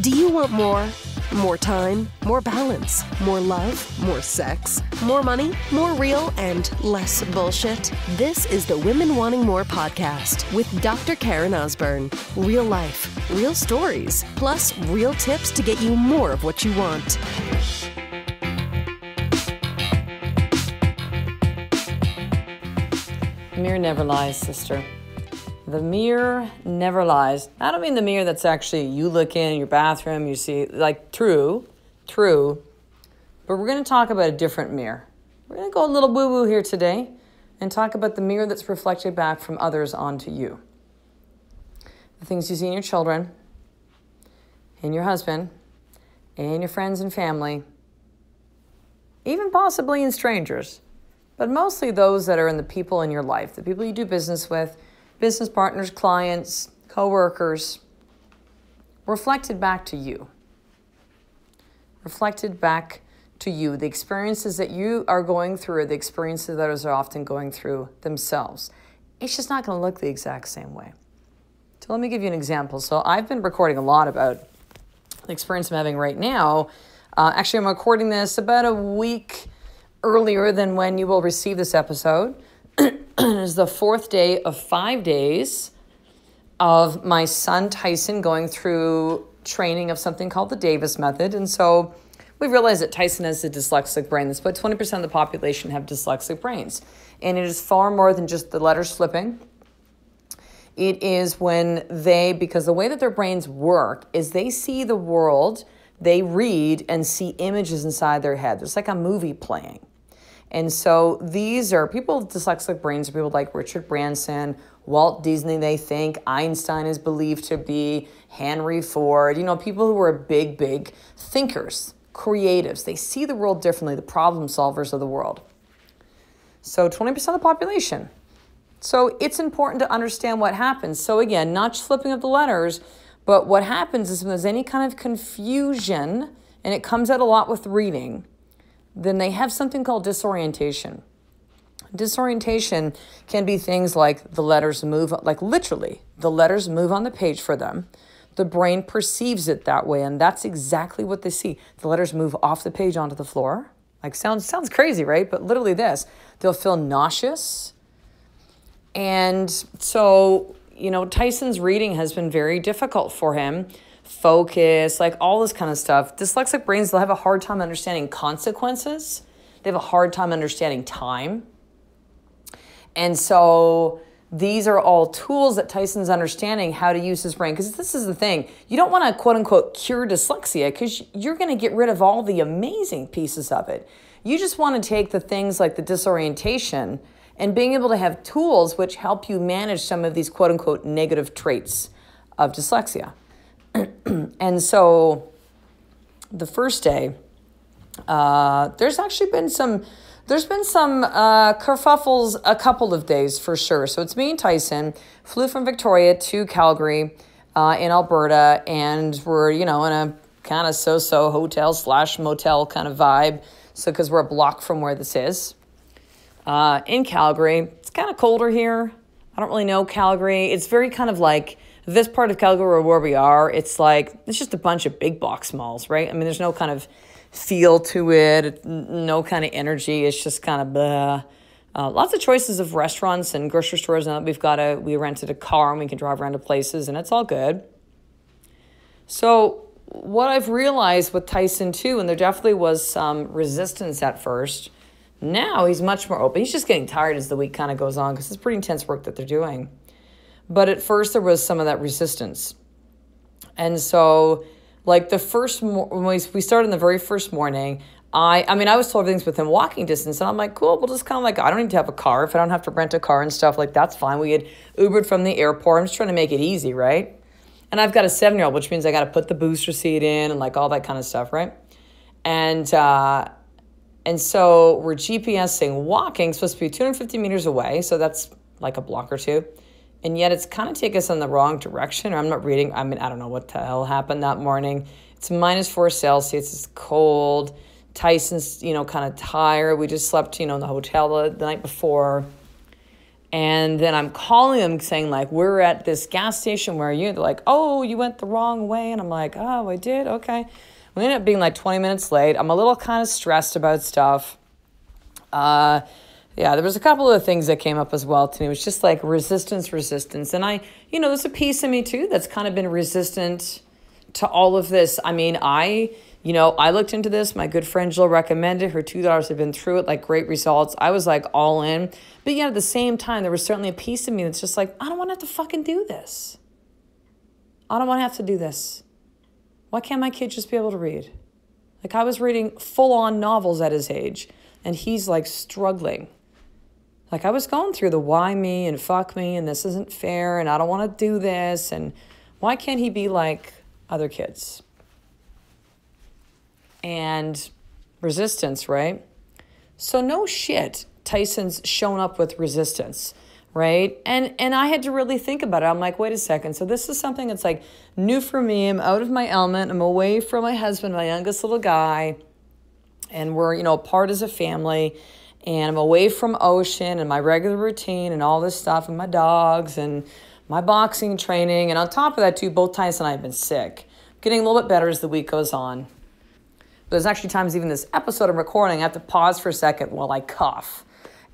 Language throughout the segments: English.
Do you want more? More time, more balance, more love, more sex, more money, more real, and less bullshit? This is the Women Wanting More podcast with Dr. Karen Osborne. Real life, real stories, plus real tips to get you more of what you want. The mirror never lies, sister. The mirror never lies. I don't mean the mirror that's actually you look in your bathroom, you see, like true. But we're going to talk about a different mirror. We're going to go a little woo-woo here today and talk about the mirror that's reflected back from others onto you. The things you see in your children, in your husband, in your friends and family, even possibly in strangers, but mostly those that are in the people in your life, the people you do business with, business partners, clients, co-workers, reflected back to you. Reflected back to you. The experiences that you are going through are the experiences that others are often going through themselves. It's just not going to look the exact same way. So let me give you an example. So I've been recording a lot about the experience I'm having right now. Actually, I'm recording this about a week earlier than when you will receive this episode. It's the fourth day of 5 days of my son Tyson going through training of something called the Davis Method. And so we realized that Tyson has a dyslexic brain. That's about 20% of the population have dyslexic brains. And it is far more than just the letters flipping. It is when because the way that their brains work is they see the world, they read and see images inside their head. There's like a movie playing. And so these are people with dyslexic brains, are people like Richard Branson, Walt Disney, they think, Einstein is believed to be, Henry Ford, people who are big thinkers, creatives. They see the world differently, the problem solvers of the world. So 20% of the population. So it's important to understand what happens. So again, not just flipping up the letters, but what happens is when there's any kind of confusion, and it comes out a lot with reading, then they have something called disorientation. Disorientation can be things like the letters move, like literally, the letters move on the page for them. The brain perceives it that way, and that's exactly what they see. The letters move off the page onto the floor. Like sounds crazy, right? But literally this. They'll feel nauseous. And so, Tyson's reading has been very difficult for him. Focus, like all this kind of stuff. Dyslexic brains, they'll have a hard time understanding consequences. They have a hard time understanding time. And so these are all tools that Tyson's understanding how to use his brain. Because this is the thing. You don't want to, quote unquote, cure dyslexia because you're going to get rid of all the amazing pieces of it. You just want to take the things like the disorientation and being able to have tools which help you manage some of these, quote unquote, negative traits of dyslexia. And so the first day, there's been some kerfuffles a couple of days for sure. So it's me and Tyson, flew from Victoria to Calgary in Alberta, and we're, in a kind of so-so hotel/motel kind of vibe. So because we're a block from where this is. In Calgary, it's kind of colder here. I don't really know Calgary. It's very kind of like this part of Calgary where we are, it's just a bunch of big box malls, right? I mean, there's no kind of feel to it, no kind of energy. It's just kind of blah. Lots of choices of restaurants and grocery stores. Now that we rented a car and we can drive around to places, and it's all good. So what I've realized with Tyson too, and there definitely was some resistance at first. Now he's much more open. He's just getting tired as the week kind of goes on because it's pretty intense work that they're doing. But at first there was some of that resistance. And so like when we started in the very first morning, I was told everything's within walking distance. And I'm like, cool, we'll just kind of like, I don't need to have a car. If I don't have to rent a car and stuff, like that's fine. We had Ubered from the airport. I'm just trying to make it easy, right? And I've got a 7-year-old, which means I got to put the booster seat in and like all that kind of stuff, right? And so we're GPSing walking, supposed to be 250 meters away. So that's like a block or two. And yet it's kind of taken us in the wrong direction, or I'm not reading. I don't know what the hell happened that morning. It's -4 Celsius. It's cold. Tyson's, kind of tired. We just slept, in the hotel the night before. And then I'm calling them saying like, we're at this gas station, where are you? They're like, oh, you went the wrong way. And I'm like, oh, I did? Okay. We ended up being like 20 minutes late. I'm a little kind of stressed about stuff. Yeah, there was a couple of things that came up as well to me. It was just like resistance. And there's a piece of me too that's kind of been resistant to all of this. I mean, I looked into this. My good friend Jill recommended. Her 2 daughters have been through it, like great results. I was like all in. But yet at the same time, there was certainly a piece of me that's just like, I don't want to have to fucking do this. I don't want to have to do this. Why can't my kid just be able to read? Like, I was reading full-on novels at his age, and he's like struggling. Like, I was going through the why me and fuck me and this isn't fair and I don't want to do this and why can't he be like other kids? And resistance, right? So no shit, Tyson's shown up with resistance, right? And I had to really think about it. I'm like, wait a second. So this is something that's like new for me. I'm out of my element. I'm away from my husband, my youngest little guy. And we're, apart as a family. And I'm away from Ocean and my regular routine and all this stuff and my dogs and my boxing training. And on top of that too, both Tyson and I have been sick. Getting a little bit better as the week goes on. But there's actually times even this episode I'm recording, I have to pause for a second while I cough.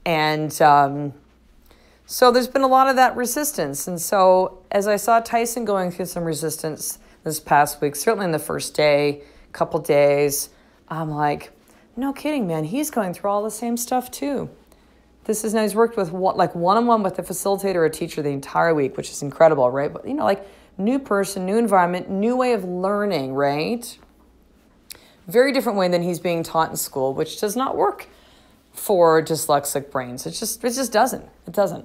And so there's been a lot of that resistance. And so as I saw Tyson going through some resistance this past week, certainly in the first day, couple days, I'm like, no kidding, man. He's going through all the same stuff too. He's worked with one-on-one with a facilitator or a teacher the entire week, which is incredible, right? But new person, new environment, new way of learning, right? Very different way than he's being taught in school, which does not work for dyslexic brains. It just doesn't. It doesn't.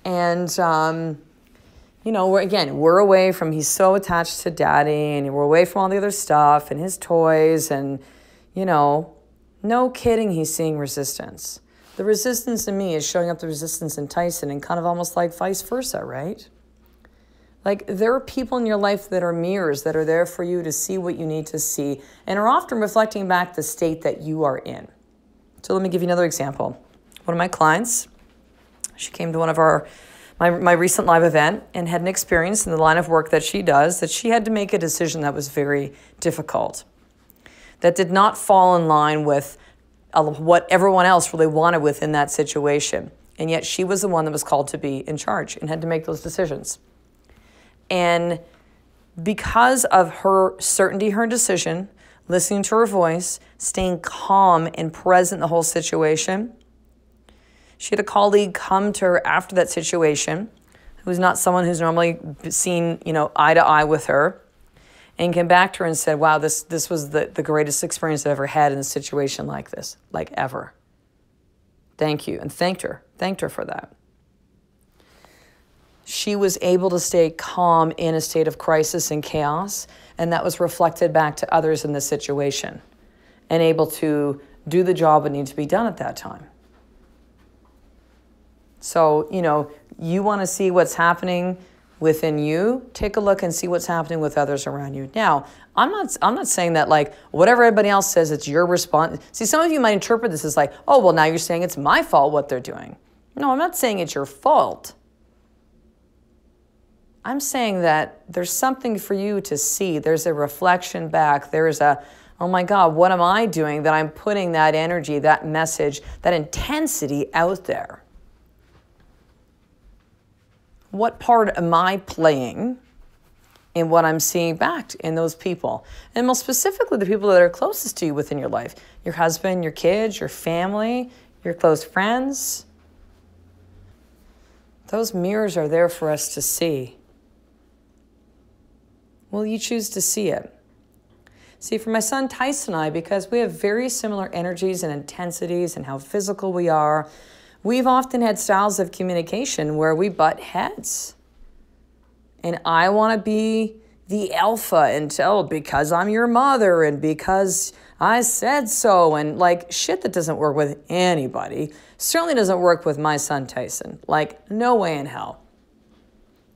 And we're away from. He's so attached to daddy, and we're away from all the other stuff and his toys and. No kidding, he's seeing resistance. The resistance in me is showing up the resistance in Tyson and kind of almost like vice versa, right? Like, there are people in your life that are mirrors that are there for you to see what you need to see and are often reflecting back the state that you are in. So let me give you another example. One of my clients, she came to one of my recent live event and had an experience in the line of work that she does that she had to make a decision that was very difficult. That did not fall in line with what everyone else really wanted within that situation. And yet she was the one that was called to be in charge and had to make those decisions. And because of her certainty, her decision, listening to her voice, staying calm and present in the whole situation, she had a colleague come to her after that situation, who's not someone who's normally seen, eye to eye with her, and came back to her and said, wow, this was the greatest experience I've ever had in a situation like this, like ever. Thank you. And thanked her for that. She was able to stay calm in a state of crisis and chaos, and that was reflected back to others in the situation and able to do the job that needed to be done at that time. So, you want to see what's happening within you, take a look and see what's happening with others around you. Now, I'm not saying that like whatever everybody else says, it's your response. See, some of you might interpret this as like, oh, well, now you're saying it's my fault what they're doing. No, I'm not saying it's your fault. I'm saying that there's something for you to see. There's a reflection back. There's oh my God, what am I doing that I'm putting that energy, that message, that intensity out there? What part am I playing in what I'm seeing back in those people? And most specifically, the people that are closest to you within your life. Your husband, your kids, your family, your close friends. Those mirrors are there for us to see. Will you choose to see it? See, for my son Tyson and I, because we have very similar energies and intensities and how physical we are, we've often had styles of communication where we butt heads. And I want to be the alpha and tell because I'm your mother and because I said so. And like shit that doesn't work with anybody. Certainly doesn't work with my son Tyson. Like no way in hell.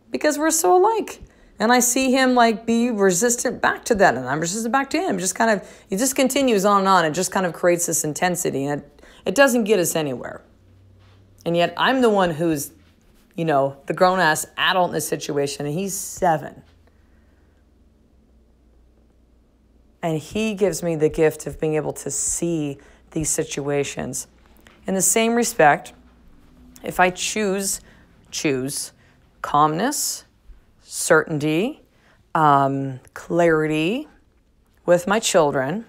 Because we're so alike. And I see him like be resistant back to that. And I'm resistant back to him. He just continues on and on. It just kind of creates this intensity. And it doesn't get us anywhere. And yet I'm the one who's, the grown-ass adult in this situation, and he's 7. And he gives me the gift of being able to see these situations. In the same respect, if I choose calmness, certainty, clarity with my children,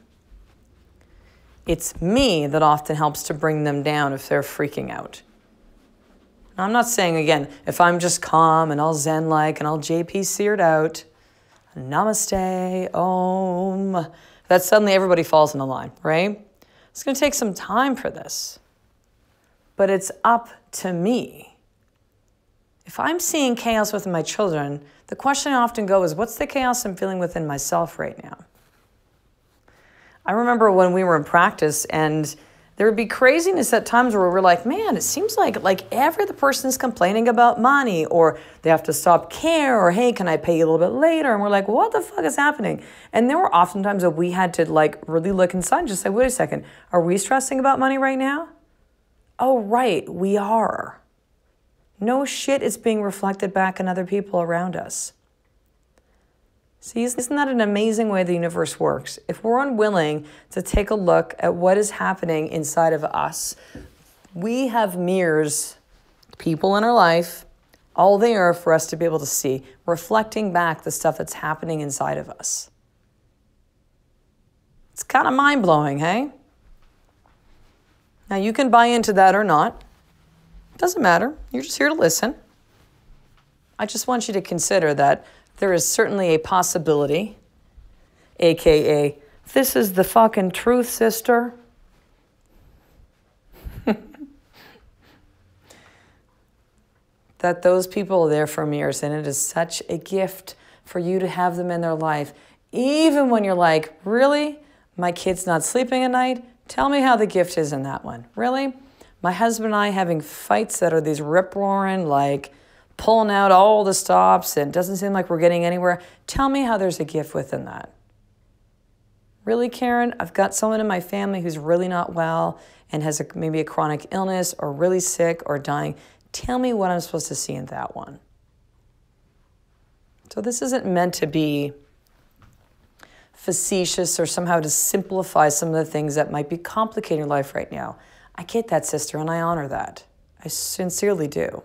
it's me that often helps to bring them down if they're freaking out. Now, I'm not saying, again, if I'm just calm and all zen-like and all JP-seared out, namaste, om, that suddenly everybody falls in the line, right? It's going to take some time for this. But it's up to me. If I'm seeing chaos within my children, the question I often go is, what's the chaos I'm feeling within myself right now? I remember when we were in practice, and there would be craziness at times where we're like, man, it seems like every other person is complaining about money, or they have to stop care, or hey, can I pay you a little bit later? And we're like, what the fuck is happening? And there were often times that we had to really look inside and just say, wait a second, are we stressing about money right now? Oh, right, we are. No shit is being reflected back in other people around us. See, isn't that an amazing way the universe works? If we're unwilling to take a look at what is happening inside of us, we have mirrors, people in our life, all there for us to be able to see, reflecting back the stuff that's happening inside of us. It's kind of mind-blowing, hey? Now, you can buy into that or not. It doesn't matter. You're just here to listen. I just want you to consider that there is certainly a possibility, AKA, this is the fucking truth, sister. That those people are there for mirrors, and it is such a gift for you to have them in their life. Even when you're like, really? My kid's not sleeping at night? Tell me how the gift is in that one. Really? My husband and I having fights that are these rip-roaring, pulling out all the stops and it doesn't seem like we're getting anywhere. Tell me how there's a gift within that. Really, Karen? I've got someone in my family who's really not well and has maybe a chronic illness or really sick or dying. Tell me what I'm supposed to see in that one. So this isn't meant to be facetious or somehow to simplify some of the things that might be complicating your life right now. I get that, sister, and I honor that. I sincerely do.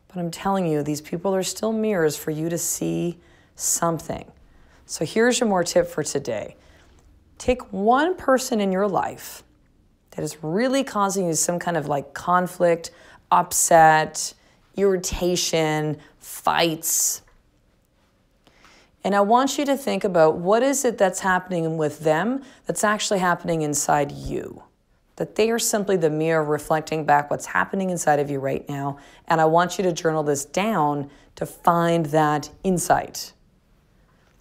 But I'm telling you, these people are still mirrors for you to see something. So here's your more tip for today. Take one person in your life that is really causing you some kind of conflict, upset, irritation, fights. And I want you to think about what is it that's happening with them that's actually happening inside you. That they are simply the mirror reflecting back what's happening inside of you right now. And I want you to journal this down to find that insight.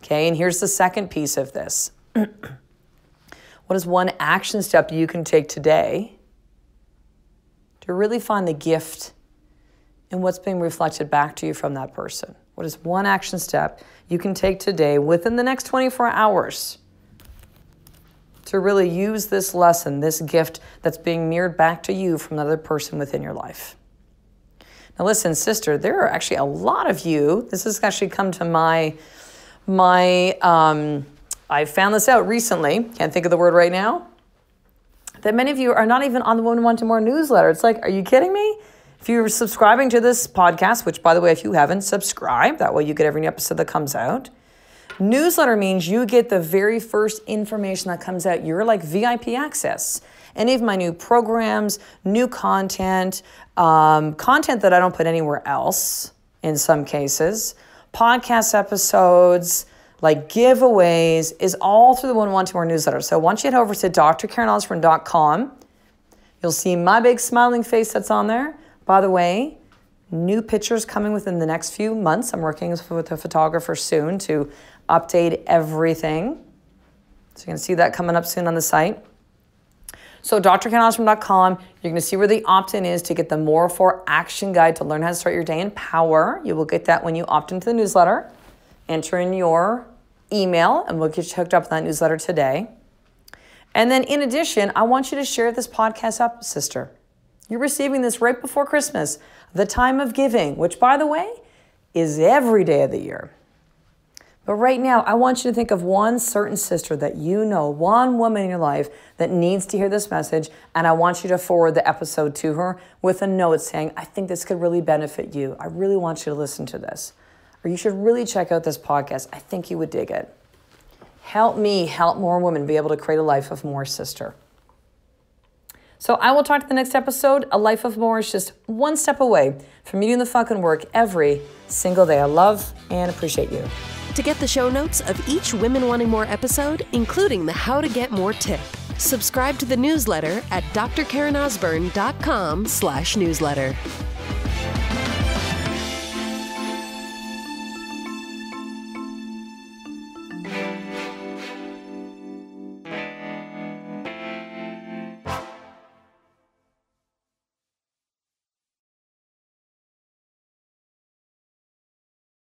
Okay, and here's the second piece of this. What is one action step you can take today to really find the gift in what's being reflected back to you from that person? What is one action step you can take today within the next 24 hours to really use this lesson, this gift that's being mirrored back to you from another person within your life? Now listen, sister, there are actually a lot of you, this has actually come to I found this out recently, can't think of the word right now, that many of you are not even on the Women Want More newsletter. It's are you kidding me? If you're subscribing to this podcast, which by the way, if you haven't, subscribe, that way you get every new episode that comes out. Newsletter means you get the very first information that comes out. You're VIP access. Any of my new programs, new content, content that I don't put anywhere else in some cases, podcast episodes, giveaways, is all through the Women Want More newsletter. So once you head over to drkarenosborne.com, you'll see my big smiling face that's on there. By the way, new pictures coming within the next few months. I'm working with a photographer soon to update everything. So you're going to see that coming up soon on the site. So drkarenosborne.com, you're going to see where the opt-in is to get the More For Action Guide to learn how to start your day in power. You will get that when you opt into the newsletter. Enter in your email and we'll get you hooked up with that newsletter today. And then in addition, I want you to share this podcast up, sister. You're receiving this right before Christmas, the time of giving, which, by the way, is every day of the year. But right now, I want you to think of one certain sister that you know, one woman in your life that needs to hear this message, and I want you to forward the episode to her with a note saying, I think this could really benefit you. I really want you to listen to this. Or you should really check out this podcast. I think you would dig it. Help me help more women be able to create a life of more, sister. So I will talk to the next episode. A life of more is just one step away from you doing the fucking work every single day. I love and appreciate you. To get the show notes of each Women Wanting More episode, including the How to Get More tip, subscribe to the newsletter at drkarenosburn.com/newsletter.